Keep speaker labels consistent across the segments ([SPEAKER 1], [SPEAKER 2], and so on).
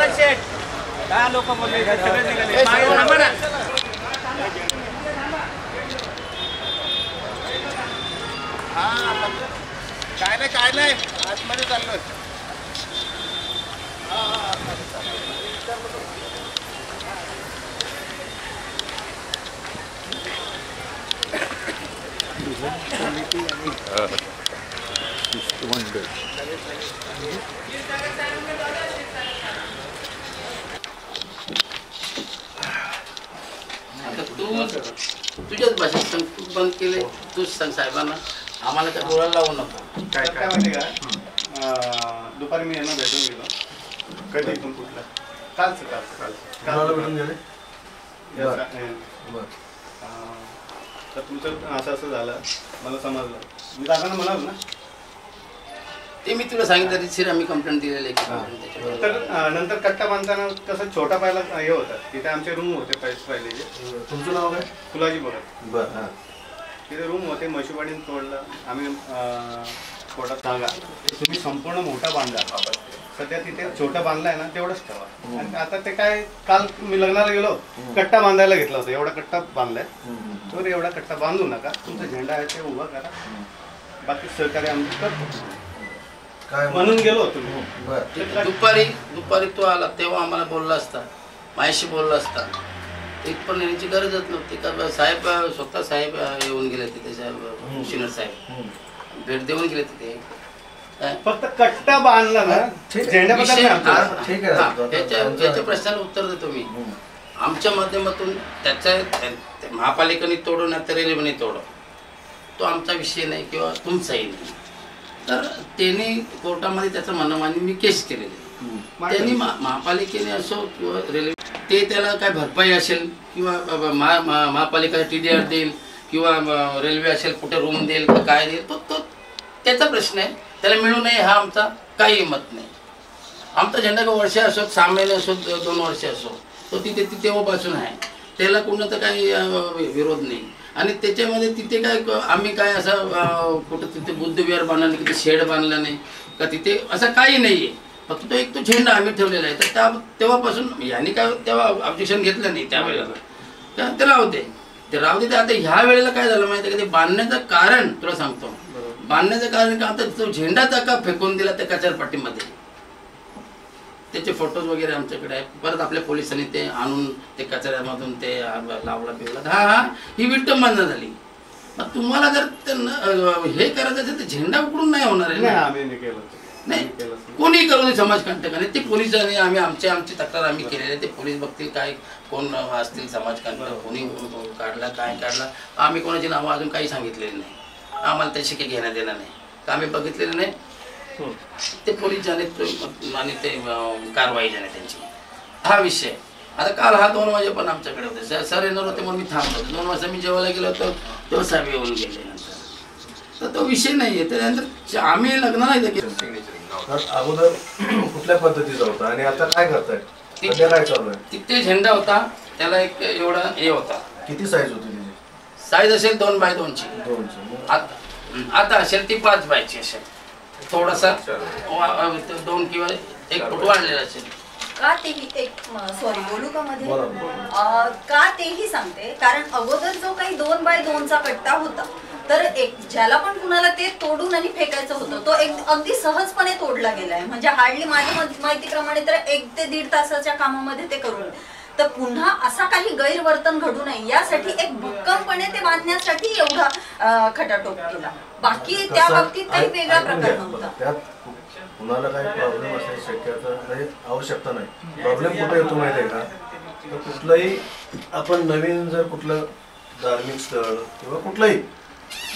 [SPEAKER 1] काय लोक बोलले सगळे निघाले मागे थांबा ना. काय नाही आतमध्ये चाललोय.
[SPEAKER 2] तुझ्याच भाषेत सांग. तू बंद केले तूच सांग साहेबांना. आम्हाला काय बोलायला लावू नको.
[SPEAKER 3] काय माहिती का, दुपारी मी यांना भेटून गेलो. कधी इथून कुठला कालचं भेटून गेले. तर तुमचं असं झालं मला समजलं. मी दादांना म्हणाल ना
[SPEAKER 2] ते मी तुला सांगितलं रितसर आम्ही कंप्लेंट दिलेली आहे.
[SPEAKER 3] तर नंतर कट्टा बांधताना कसं छोटा पायला हे होतं तिथे आमचे रूम होते पहिलेचे.
[SPEAKER 4] तुमचं नाव काय?
[SPEAKER 3] फुलाजी बघत.
[SPEAKER 4] बरं.
[SPEAKER 3] तिथे रूम होते. म्हशीवाडीने तोडलं आम्ही. थोडा जागा तुम्ही संपूर्ण मोठा बांधला. सध्या तिथे छोटा बांधलाय ना तेवढंच ठेवा. आणि आता ते काय काल मी लग्नाला गेलो कट्टा बांधायला घेतला होता. एवढा कट्टा बांधलाय. तर एवढा कट्टा बांधू नका. तुमचा झेंडा आहे ते उभा करा. बाकी सहकार्य आम्ही करतो म्हणून गेलो होतो.
[SPEAKER 2] दुपारी तो आला तेव्हा आम्हाला बोलला असता. माझ्याशी बोलला असता. इथपर्यंत येण्याची गरजच नव्हती. का साहेब स्वतः साहेब येऊन गेले तिथे. साहेब शिनर साहेब भेट देऊन गेले तिथे.
[SPEAKER 3] फक्त कट्टा बांधला ना
[SPEAKER 2] त्याच्या प्रश्नाला उत्तर देतो मी. आमच्या माध्यमातून त्याच्या महापालिकेने तोडून नाही तर रेल्वेने तोडव तो आमचा विषय नाही किंवा तुमचाही नाही. तर त्यांनी कोर्टामध्ये त्याचं मनमानी मी केस केलेली. त्यांनी महापालिकेने असो किंवा रेल्वे ते त्याला काय भरपाई असेल किंवा महापालिका TDR देईल किंवा रेल्वे असेल कुठे रूम देईल का काय देईल तो त्याचा प्रश्न आहे. त्याला मिळू नये हा आमचा काही मत नाही. आमचा झेंडा का वर्ष असो 6 महिने असो 2 वर्ष असो तो तिथे तेव्हापासून आहे. त्याला कोणाचा काही विरोध नाही. आणि त्याच्यामध्ये तिथे काय आम्ही काय असं कुठं तिथे बुद्धविहार बांधला नाही, तिथे शेड बांधला नाही का तिथे असं काही नाही आहे. फक्त तो एक झेंडा आम्ही ठेवलेला आहे. तर तेव्हापासून यांनी काय तेव्हा ऑब्जेक्शन घेतलं नाही त्यावेळेला. ते राहू दे ते आता ह्या वेळेला काय झालं माहिती आहे का ते बांधण्याचं कारण तुला सांगतो. बांधण्याचं कारण का आता तो झेंडा का फेकून दिला त्या कचरपट्टीमध्ये. त्याचे फोटोज वगैरे आमच्याकडे आहेत. परत आपल्या पोलिसांनी ते आणून ते कचऱ्यामधून ते लावला बिवला. ही विटंबना झाली. मग तुम्हाला जर हे करायचं असेल तर झेंडा उकडून नाही होणार आहे. नाही कोणी करू दे समाजकंटकाने. ते पोलिसांनी आमची तक्रार आम्ही केलेली आहे. ते पोलीस बघतील काय कोण असतील समाजकंटक कोणी काढला काय काढला. आम्ही कोणाची नावं अजून काही सांगितलेली नाही. आम्हाला त्याशी काही घेण्यात येणार नाही. आम्ही बघितलेलं नाही. ते पोलीस जाणे आणि ते कारवाई जाणे त्यांची हा विषय. आता काल 2 वाजे पण आमच्याकडे होते. सर येणार होते म्हणून मी थांबलो. 2 वाजता मी जेवायला गेलो होतो तेव्हा साहेब येऊन गेले. नंतर तर तो विषय नाही आहे. त्यानंतर आम्ही लग्न नाही
[SPEAKER 4] अगोदर कुठल्या पद्धतीचा होता आणि आता काय करताय? काय चालू आहे?
[SPEAKER 2] तिथे झेंडा होता त्याला एक एवढा हे होता.
[SPEAKER 4] किती साईज होती त्याची?
[SPEAKER 2] साईज असेल 2 बाय 2ची. आता असेल ती 5 बायची असेल. थोडासा 2 किंवा 1 फूट वाढलेला असेल.
[SPEAKER 5] का तेही एक सॉरी बोलू का मध्ये का तेही सांगते. कारण अगोदर जो काही 2 बाय 2चा कट्टा होता तर एक ज्याला पण कुणाला ते तोडून आणि फेकायचं होतं तो अगदी सहजपणे तोडला गेलाय. म्हणजे हार्डली माझ्या माहितीप्रमाणे तर 1 ते 1.5 तासाच्या कामामध्ये ते करून. तर पुन्हा असा काही गैरवर्तन घडू नये यासाठी एक भक्कमपणे ते बांधण्यासाठी एवढा खटाटोप केला. बाकी त्या बाबतीत काही वेगळा प्रकार नव्हता.
[SPEAKER 4] कुणाला काही प्रॉब्लेम असण्याची शक्यता म्हणजे आवश्यकता नाही. प्रॉब्लेम कुठे येतो माहिती आहे का? तर कुठलंही आपण नवीन जर कुठलं धार्मिक स्थळ किंवा कुठलाही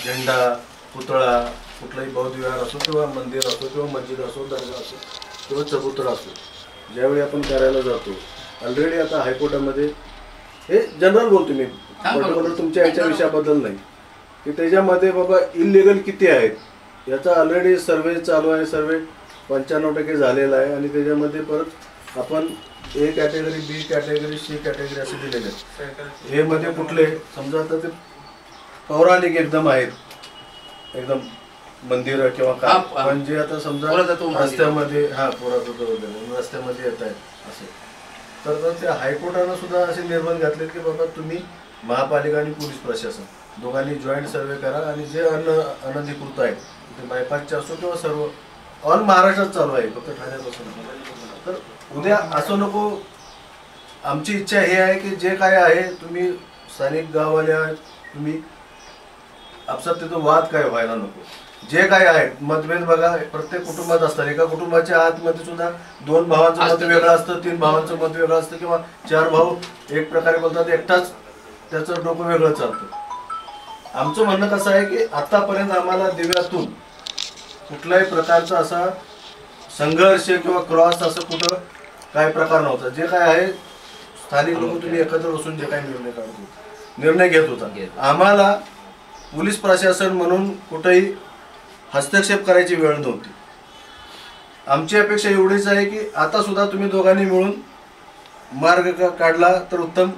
[SPEAKER 4] झेंडा पुतळा कुठलाही बौद्ध विहार असो किंवा मंदिर असो किंवा मस्जिद असो दर्गा असो किंवा चबुतरा असो ज्यावेळी आपण करायला जातो ऑलरेडी आता हायकोर्टामध्ये हे जनरल बोलतो मी पर्टिक्युलर तुमच्या याच्या विषयाबद्दल नाही की त्याच्यामध्ये बाबा इलिगल किती आहेत याचा ऑलरेडी सर्वे चालू आहे. सर्वे 95% झालेला आहे आणि त्याच्यामध्ये परत आपण A category B category C category असे दिलेले आहेत. हे मध्ये कुठले समजा आता ते पौराणिक एकदम आहेत एकदम मंदिर किंवा काय म्हणजे आता समजा रस्त्यामध्ये पुरातत्व वगैरे रस्त्यामध्ये येत आहे असे. तर त्या हायकोर्टानं सुद्धा असे निर्बंध घातले की बाबा तुम्ही महापालिका आणि पोलीस प्रशासन दोघांनी जॉईंट सर्वे करा आणि जे अनधिकृत आहे ते बायपासचे असो किंवा सर्व ऑल महाराष्ट्रात चालू आहे, फक्त ठाण्यापासून. तर उद्या असं नको. आमची इच्छा हे आहे की जे काय आहे तुम्ही स्थानिक गाववाल्या तुम्ही आपसात तिथं वाद काय व्हायला नको. जे काय आहे मतभेद बघा प्रत्येक कुटुंबात असतात. एका कुटुंबाच्या आतमध्ये सुद्धा 2 भावांचं मत वेगळं असतं, 3 भावांचं मत वेगळं असतं किंवा 4 भाऊ एक प्रकारे बोलतात, एकटाच त्याचं डोकं वेगळं चालतं. आमचं म्हणणं कसं आहे की आतापर्यंत आम्हाला दिव्यातून कुठल्याही प्रकारचा असा संघर्ष किंवा क्रॉस असं कुठं काय प्रकार नव्हता. जे काय आहे स्थानिक लोक तुम्ही एकत्र बसून जे काही निर्णय घेत होता. आम्हाला पोलीस प्रशासन म्हणून कुठेही हस्तक्षेप करायची वेळ नव्हती. आमची अपेक्षा एवढीच आहे की आता सुद्धा तुम्ही दोघांनी मिळून मार्ग काढला तर उत्तम.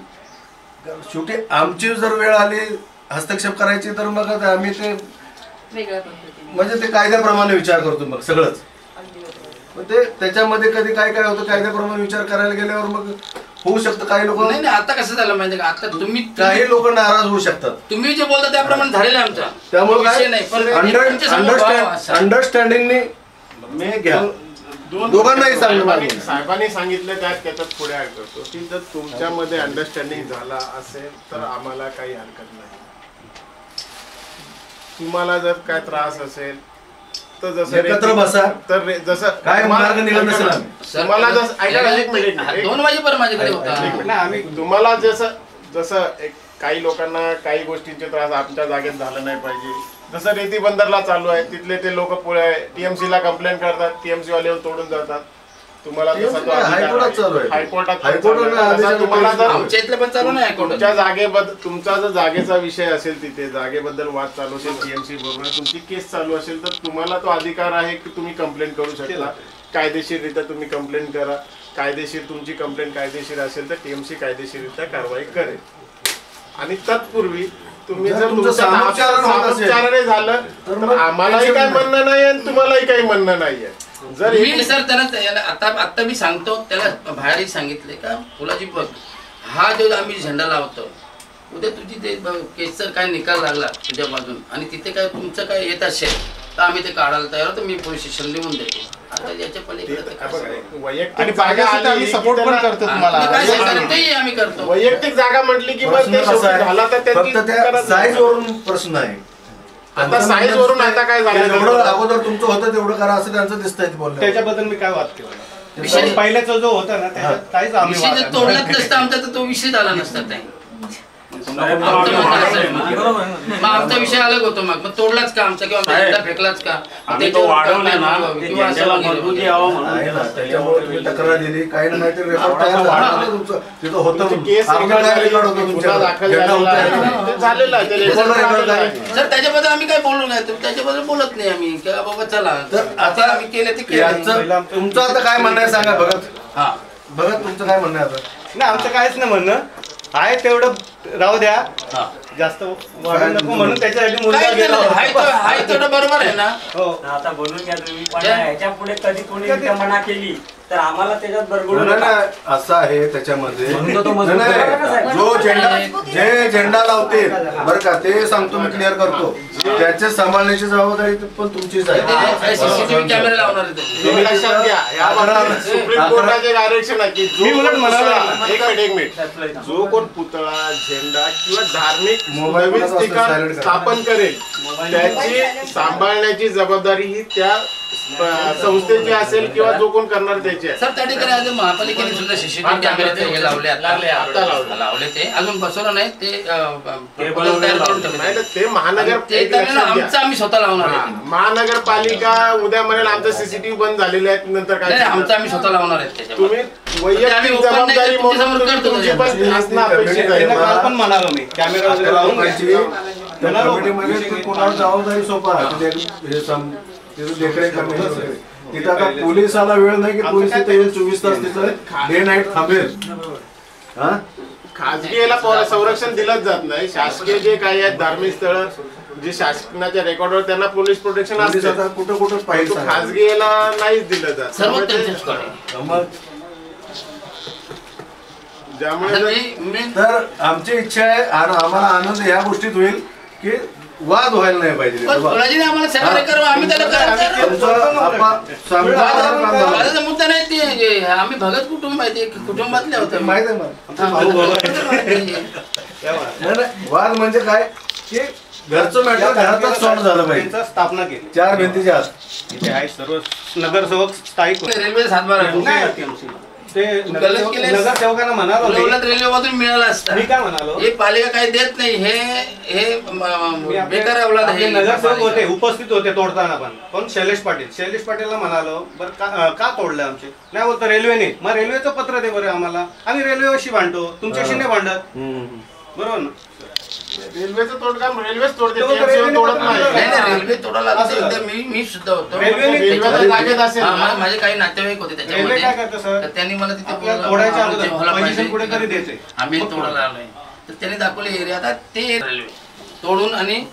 [SPEAKER 4] शेवटी आमची जर वेळ आली हस्तक्षेप करायची तर मग आम्ही ते म्हणजे ते कायद्याप्रमाणे विचार करतो मग सगळंच. मग ते त्याच्यामध्ये कधी काय काय होतं कायद्याप्रमाणे विचार करायला गेल्यावर मग होऊ शकतं. काही लोक
[SPEAKER 2] नाही आता कसं झालं माहिती का, आता तुम्ही
[SPEAKER 4] काही लोक नाराज होऊ शकतात.
[SPEAKER 2] तुम्ही जे बोलता त्याप्रमाणे झालेलं आहे आमचा,
[SPEAKER 4] त्यामुळे अंडरस्टँडिंगने मी घ्या दोघांनाही सांगितलं.
[SPEAKER 1] साहेबांनी सांगितलं त्याच्यात पुढे ऍड करतो की जर तुमच्यामध्ये अंडरस्टँडिंग झाला असेल तर आम्हाला काही हरकत नाही. तुम्हाला जर काय त्रास असेल तर जसं
[SPEAKER 4] एकत्र बसा,
[SPEAKER 1] तर जसं
[SPEAKER 4] काय मार्ग निघत नसेल
[SPEAKER 1] तुम्हाला जसं ऐका एक मिनिट
[SPEAKER 2] 2 वाजेपर्यंत माझ्याकडे होता.
[SPEAKER 1] आम्ही तुम्हाला जसं काही लोकांना काही गोष्टींचे त्रास आमच्या जागेत झालं नाही पाहिजे. जसं रेती बंदरला चालू आहे तिथले ते लोक टीएमसी ला कंप्लेंट करतात, टीएमसी वाले तोडून जातात. तुम्हाला
[SPEAKER 4] हायकोर्टात चालू आहे.
[SPEAKER 2] आमच्या इथलं पण चालू नाही हायकोर्ट.
[SPEAKER 1] तुमच्या जागेबद्दल तुमचा जर जागेचा विषय असेल तिथे जागेबद्दल वाद चालू असेल टीएमसी बरोबर तुमची केस चालू असेल तर तुम्हाला तो अधिकार आहे की तुम्ही कंप्लेंट करू शकता. कायदेशीररित्या तुम्ही कंप्लेंट करा. कायदेशीर तुमची कंप्लेंट कायदेशीर असेल तर टीएमसी कायदेशीररित्या कारवाई करेल. आणि तत्पूर्वी तुम्ही जर तुमचं सामोपचाराने झालं तर आम्हालाही काही म्हणणं नाही आणि तुम्हालाही काही म्हणणं नाहीये. जर
[SPEAKER 2] मी सर त्याला आता मी सांगतो त्याला बाहेरही सांगितले का फुलाजी बघ हा जो आम्ही झेंडा लावतो उद्या तुझी ते केसचा काय निकाल लागला तुझ्या बाजून आणि तिथे काय तुमचं काय येत असेल तर आम्ही ते काढायला तयार होतो. मी पोलीस स्टेशन लिहून देतो. आता याच्या पलीकडे
[SPEAKER 1] वैयक्तिक सपोर्ट पण करतो तुम्हाला.
[SPEAKER 2] तेही आम्ही करतो.
[SPEAKER 1] वैयक्तिक जागा म्हटली की मग ते झाला तर
[SPEAKER 4] साईज वरून प्रश्न आहे.
[SPEAKER 1] आता साईज वरून आता काय झालं
[SPEAKER 4] जेवढं अगोदर तुमचं होतं तेवढं करा असं त्यांचं दिसतंय बोलणं.
[SPEAKER 3] त्याच्याबद्दल मी काय वाद केला पहिल्याचा जो होता ना त्याच्यात काहीच
[SPEAKER 2] विषय जर तोडलाच नसता आमचा तर तो विषय झाला नसता. आमचा विषय अलग होतो. मग तोडलाच का आमचा किंवा फेकलाच का
[SPEAKER 4] त्याच्यामुळे तुम्ही तक्रार दिली काही नाही तर तिथं होतं
[SPEAKER 2] सर त्याच्याबद्दल आम्ही काय बोललो नाही. त्याच्याबद्दल बोलत नाही आम्ही किंवा बाबा चला तर आता आम्ही केलं ते केलं.
[SPEAKER 4] तुमचं आता काय म्हणणं आहे सांगा. भगत तुमचं काय म्हणणं आहे आता.
[SPEAKER 3] नाही आमचं काहीच नाही म्हणणं आहे तेवढं राहू द्या. जास्त नको म्हणून त्याच्यासाठी मुलगा गेला
[SPEAKER 2] तेवढं बरोबर आहे ना.
[SPEAKER 3] हो
[SPEAKER 6] आता बोलून घ्या तुम्ही पण ह्याच्या पुढे कधी कोणी मना केली तर आम्हाला त्याच्यात बरगुड
[SPEAKER 4] असं आहे. त्याच्यामध्ये जे झेंडा लावते बरं का ते सांगतो मी क्लिअर करतो. त्याचे सांभाळण्याची जबाबदारी पण तुमचीच आहे.
[SPEAKER 2] सीसीटीव्ही कॅमेरा लावणार
[SPEAKER 1] तुम्ही लक्षात घ्या सुप्रीम कोर्टाचे डायरेक्शन आहे की एक मिनिट जो कोण पुतळा झेंडा किंवा धार्मिक नवीन ठिकाण स्थापन करेल त्याची सांभाळण्याची जबाबदारी ही त्या संस्थेची असेल किंवा जो कोण करणार त्याची आहे.
[SPEAKER 2] सर त्या ठिकाणी अजून महापालिकेने सुद्धा सीसीटीव्ही कॅमेरे लावले ते अजून बसवलं नाही. ते
[SPEAKER 1] ते
[SPEAKER 2] आमचं आम्ही स्वतः लावणार.
[SPEAKER 1] महानगरपालिका उद्या म्हणेल आमचं सीसीटीव्ही बंद झालेले आहेत नंतर काय
[SPEAKER 2] आमचं आम्ही स्वतः लावणार आहेत.
[SPEAKER 1] तुम्ही वैयक्तिक जबाबदारी म्हणून तुमची पण असणं अपेक्षित आहे.
[SPEAKER 3] काल पण म्हणालो मी कॅमेरा वगैरे लावून
[SPEAKER 4] कोणावर जबाबदारी सोपा देखरेख करण्याची. तिथं आता पोलिसाला वेळ नाही की पोलीस तिथे येऊन 24 तास तिथं डे नाईट थांबेल.
[SPEAKER 1] खाजगी याला संरक्षण दिलंच जात नाही. शासकीय जे काही आहेत धार्मिक स्थळ जे शासनाच्या रेकॉर्डवर त्यांना पोलीस प्रोटेक्शन असतं.
[SPEAKER 4] कुठं पाहिजे
[SPEAKER 1] खाजगी याला नाहीच दिलं जात.
[SPEAKER 2] सर्व त्यांच्याच
[SPEAKER 1] ज्यामुळे
[SPEAKER 4] तर आमची इच्छा आहे आणि आम्हाला आनंद या गोष्टीत होईल की वाद व्हायला नाही पाहिजे.
[SPEAKER 2] आम्हाला सहकार्य करू, आम्ही त्याला करायचं. वादाचा मुद्दा नाही ते, आम्ही भगत कुटुंब आहे, ते कुटुंबातले होते.
[SPEAKER 4] माहित आहे मला. वाद म्हणजे काय की घरचं मॅटर घरातच सॉल्व्ह झालं पाहिजे.
[SPEAKER 3] स्थापना केली
[SPEAKER 4] 4 भिंतीच्या आत.
[SPEAKER 3] इथे आहे सर्व नगरसेवक स्थायिक
[SPEAKER 2] रेल्वे सातबारा
[SPEAKER 3] ते नगरसेवकांना म्हणालो मी.
[SPEAKER 2] रेल्वे मधून मिळाला असता.
[SPEAKER 3] मी काय म्हणालो,
[SPEAKER 2] हे पालिका काही देत नाही, हे बेकार अवलाद
[SPEAKER 3] आपले
[SPEAKER 2] आहे.
[SPEAKER 3] नगरसेवक होते, उपस्थित होते तोडताना पण शैलेश पाटीलला म्हणालो बरं का तोडलं आमचे. नाही बोलतो रेल्वेने. मग रेल्वेचं पत्र दे बरं आम्हाला, आम्ही रेल्वेशी भांडतो, तुमच्याशी नाही भांडत. बरोबर ना.
[SPEAKER 1] रेल्वेचं तोडकाम रेल्वेच तोडते,
[SPEAKER 3] रेल्वे
[SPEAKER 1] TMC तोडत नाही.
[SPEAKER 2] रेल्वे तोडायला मी सुद्धा होतो.
[SPEAKER 1] रेल्वेच्या जागेत असेल ना.
[SPEAKER 2] माझे काही नातेवाईक होते
[SPEAKER 3] रेल्वे काय करतं सर,
[SPEAKER 2] तर त्यांनी मला तिथे
[SPEAKER 3] आपल्याला तोडायच्या अगोदर पोझिशन कुठे तरी देते.
[SPEAKER 2] आम्ही तोडायला आलोय, तर त्यांनी दाखवले एरिया. आता ते रेल्वे तोडून आणि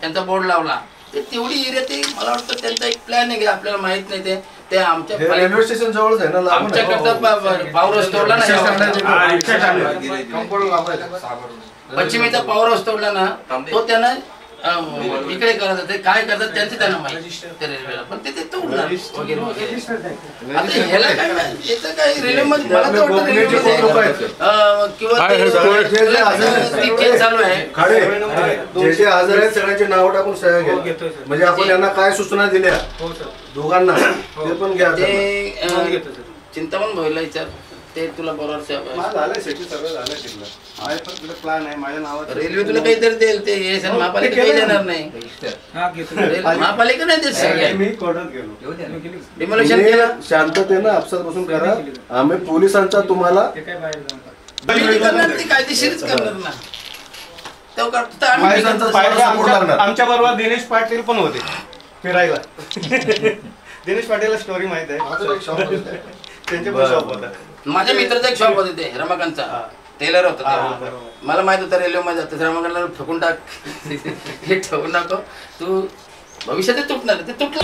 [SPEAKER 2] त्यांचा बोर्ड लावला, ते तेवढी एरिया, ते मला वाटतं त्यांचा एक प्लॅन आहे की आपल्याला माहित नाही. ते आमच्या
[SPEAKER 4] रेल्वे स्टेशन जवळच आहे ना.
[SPEAKER 2] आमच्याकडचा पॉवर हाऊस तोडला ना, पश्चिमेचा पॉवर हाऊस तोडला ना, तो त्यांना इकडे करत होते. काय करतात त्यांचं त्यांना माहिती त्या रेल्वेला, पण ते तोडणार वगैरे वगैरे. आता ह्याला काय नाही, याचं काय रेल्वेमध्ये मला तर वाटतं रेल्वेमध्ये किंवा ती केस चालू आहे.
[SPEAKER 4] खाडे जे हजर आहेत सगळ्यांची नावं टाकून सह्या घ्या, म्हणजे आपण यांना काय सूचना दिल्या दोघांना ते पण घ्या.
[SPEAKER 2] ते चिंतामण भोईला विचार, ते तुला बरोबर
[SPEAKER 3] झालंय शेती सगळं झालंय तिथलं. आहे पण तिथं प्लॅन आहे माझ्या नावात.
[SPEAKER 2] रेल्वे तुला काहीतरी देईल, ते महापालिका काही देणार नाही. महापालिका नाही देत.
[SPEAKER 3] मी कोर्टात गेलो,
[SPEAKER 2] डिमोलेशन केलं.
[SPEAKER 4] शांततेनं आपसात बसून करा. आम्ही पोलिसांचा तुम्हाला
[SPEAKER 2] कायदेशीरच करणार ना.
[SPEAKER 3] आमच्या बरोबर दिनेश पाटील पण होते फिरायला. दिनेश पाटीलला स्टोरी माहित आहे, त्यांचे पण शॉप होता.
[SPEAKER 2] माझ्या मित्राचा एक शॉप होते, ते रमाकांतचा टेलर होता. मला माहित होतं रेल्वे मध्ये जातं, रमाकांतला फेकून टाक, हे ठेवून टाको, तू भविष्यात तुटणार. ते तुटलं.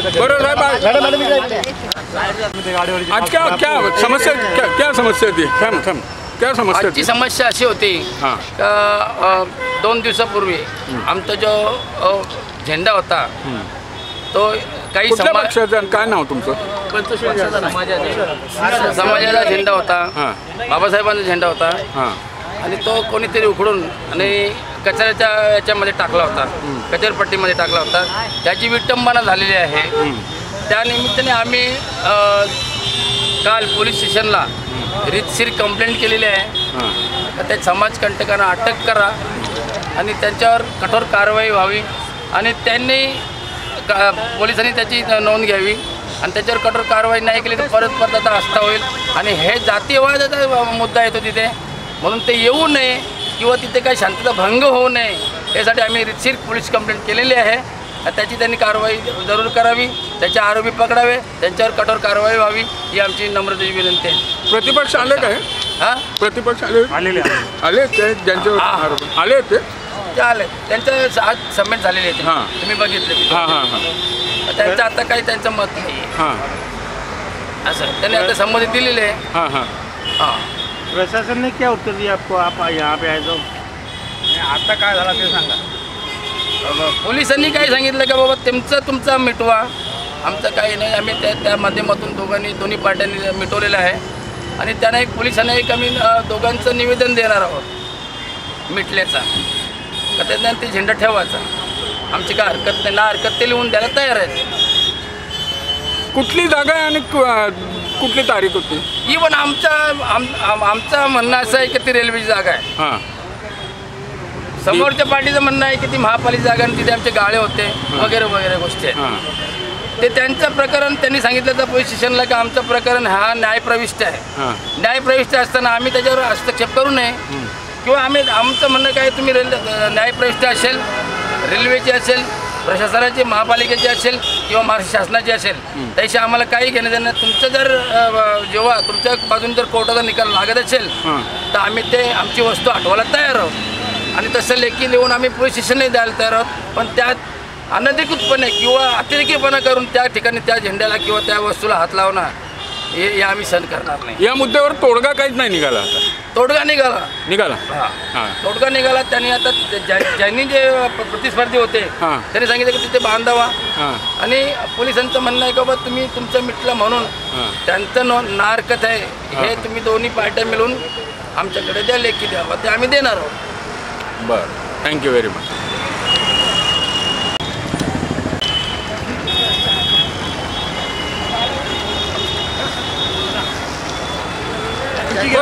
[SPEAKER 7] आज क्या समस्या क्या समस्या थी? क्या समस्या
[SPEAKER 2] आजची समस्या अशी होती का 2 दिवसापूर्वी आमचा जो झेंडा होता तो काही
[SPEAKER 7] पक्षाचा, काय नाव तुमचं?
[SPEAKER 2] समाजाचा झेंडा होता, बाबासाहेबांचा झेंडा होता, आणि तो कोणीतरी उखडून आणि कचऱ्याच्या याच्यामध्ये टाकला होता, कचरपट्टीमध्ये टाकला होता. त्याची विटंबना झालेली आहे. त्या निमित्ताने आम्ही काल पोलीस स्टेशनला रीतशीर कंप्लेंट केलेली आहे. तर त्या समाजकंटकांना अटक करा आणि त्यांच्यावर कठोर कारवाई व्हावी, आणि त्यांनी पोलिसांनी त्याची नोंद घ्यावी, आणि त्याच्यावर कठोर कारवाई नाही केली तर परत आता हस्ता होईल. आणि हे जातीयवादाचा मुद्दा येतो तिथे, म्हणून ते येऊ नये किंवा तिथे काही शांतता भंग होऊ नये यासाठी आम्ही रीतशीर पोलीस कंप्लेंट केलेली आहे. त्याची त्यांनी कारवाई जरूर करावी, त्याचे आरोपी पकडावे, त्यांच्यावर कठोर कारवाई व्हावी ही आमची नम्रतेची विनंती आहे.
[SPEAKER 7] प्रतिपक्ष आले काय? प्रतिपक्ष आले ते ज्यांच्यावर आले ते
[SPEAKER 2] आले, त्यांचं आज सबमिट झालेले आहे, तुम्ही बघितले. त्यांचं आता काही त्यांचं मत नाही असं त्यांनी आता संमती दिलेली आहे.
[SPEAKER 8] प्रशासन ने क्या उत्तर दिया आपको, आप यहाँ पे आए तो?
[SPEAKER 3] आता काय झालं ते सांगा.
[SPEAKER 2] पोलिसांनी काय सांगितलं का बाबा तुमचा मिटवा, आमचं काही नाही. आम्ही त्या माध्यमातून दोन्ही पार्ट्यांनी मिटवलेलं आहे, आणि त्यांना एक पोलिसांना एक आम्ही दोघांचं निवेदन देणार आहोत मिटल्याचा, का त्यांना ते झेंडा ठेवायचा. आमची काय हरकत नाही, ना हरकत ते लिहून द्यायला तयार आहेत.
[SPEAKER 7] कुठली जागा आहे आणि कुठली तारीख होती?
[SPEAKER 2] इव्हन आमचं म्हणणं असं आहे की ती रेल्वेची जागा आहे. समोरच्या पार्टीचं म्हणणं आहे की ती महापालिका जागा आणि तिथे आमचे गाळे होते वगैरे वगैरे गोष्टी आहेत. ते त्यांचं प्रकरण त्यांनी सांगितलं तर पोलीस स्टेशनला की आमचं प्रकरण हा न्यायप्रविष्ट आहे. न्यायप्रविष्ट असताना आम्ही त्याच्यावर हस्तक्षेप करू नये, किंवा आमचं म्हणणं काय, तुम्ही न्यायप्रविष्ट असेल, रेल्वेची असेल, प्रशासनाची, महापालिकेची असेल किंवा महाराष्ट्र शासनाची असेल, त्याशी आम्हाला काही घेणं देणं. तुमचं जर जेव्हा तुमच्या बाजून जर कोर्टाचा निकाल लागत असेल तर आम्ही ते आमची वस्तू हटवायला तयार आहोत, आणि तसं लेखी लिहून आम्ही पोलीस स्टेशनला द्यायला तयार आहोत. पण त्यात अनधिकृतपणे किंवा अतिरेकीपणा करून त्या ठिकाणी त्या झेंड्याला किंवा त्या वस्तूला हात लावणं हे आम्ही सहन करणार नाही.
[SPEAKER 7] या मुद्द्यावर तोडगा काहीच नाही निघाला आता.
[SPEAKER 2] तोडगा निघाला.
[SPEAKER 7] हां
[SPEAKER 2] तोडगा निघाला. त्यांनी आता ज्यांनी जे प्रतिस्पर्धी होते
[SPEAKER 7] हां.
[SPEAKER 2] त्यांनी सांगितलं की तिथे बांधावा
[SPEAKER 7] हां
[SPEAKER 2] आणि पोलिसांचं म्हणणं आहे की बाबा तुम्ही तुमचं मिटलं म्हणून त्यांचं नाहरकत आहे हे तुम्ही दोन्ही पार्ट्या मिळून आमच्याकडे द्या, लेखी द्यावा, ते आम्ही देणार आहोत.
[SPEAKER 7] बरं, थँक्यू व्हेरी मच.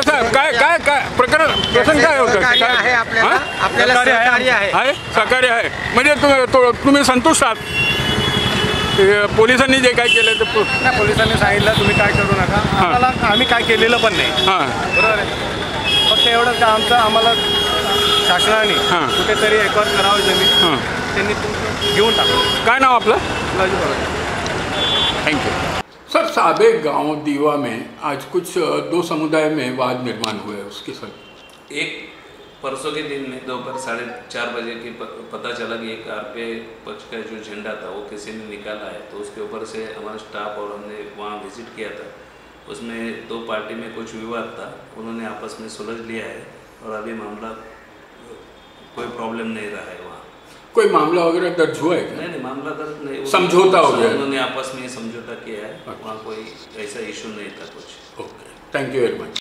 [SPEAKER 7] साहेब काय काय काय प्रसंग काय होतं?
[SPEAKER 8] आहे आपल्याला
[SPEAKER 7] आहे सहकार्य आहे म्हणजे तुम्ही संतुष्ट आहात? पोलिसांनी जे काय केलं ते
[SPEAKER 3] पोलिसांनी सांगितलं तुम्ही काय करू नका. आम्हाला आम्ही काय केलेलं पण नाही.
[SPEAKER 7] हां
[SPEAKER 3] बरोबर आहे. फक्त एवढंच का आम्हाला शासनाने कुठेतरी एकवर करावं जमीन त्यांनी घेऊन टाकलं.
[SPEAKER 7] काय नाव आपलं? Thank you sir. साबे गांव दीवा में आज कुछ दो समुदाय में वाद निर्माण हुए, उसके साथ
[SPEAKER 9] एक परसों के दिन में दोपहर 4:30 बजे की पता चला कि एक आरपीए पक्ष का जो झंडा था वो किसी ने निकाला है, तो उसके ऊपर से हमारा स्टाफ और हमने वहाँ विजिट किया था. उसमें दो पार्टी में कुछ विवाद था, उन्होंने आपस में सुलझ लिया है और अभी मामला कोई प्रॉब्लम नहीं रहा है. वहाँ
[SPEAKER 7] कोई मामला वगैरह दर्ज हुआ है?
[SPEAKER 9] नहीं, मामला दर्ज नहीं.
[SPEAKER 7] समझौता हो गया,
[SPEAKER 9] उन्होंने आपस में समझौता किया है. वहाँ कोई ऐसा इशू नहीं था कुछ.
[SPEAKER 7] Okay, thank you very much.